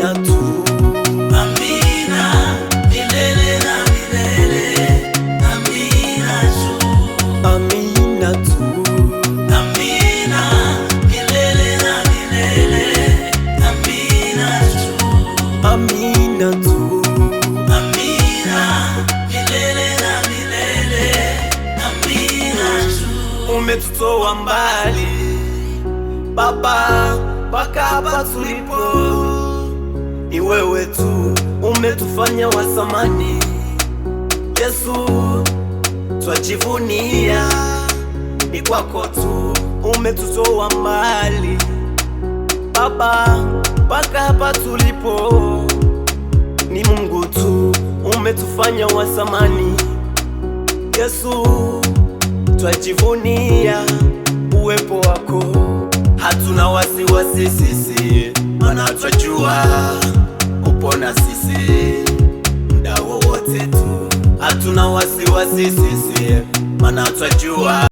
amina tu, amina milele na milele, amina tu, amina tu, amina milele na milele, amina tu, amina tu, amina milele na milele, amina tu. umetutoa mbali Baba, mpaka hapa tulipo, ni wewe tu umetufanya wa thamani. Yesu, twajivunia, ni kwako tu umetutoa mbali Baba, mpaka hapa tulipo, ni Mungu tu umetufanya wa thamani. Yesu, twajivunia uwepo wako. Hatuna wasiwasi sisi, maana twajua upo na sisi muda wowote tu. Hatuna wasiwasi sisi, maana twajua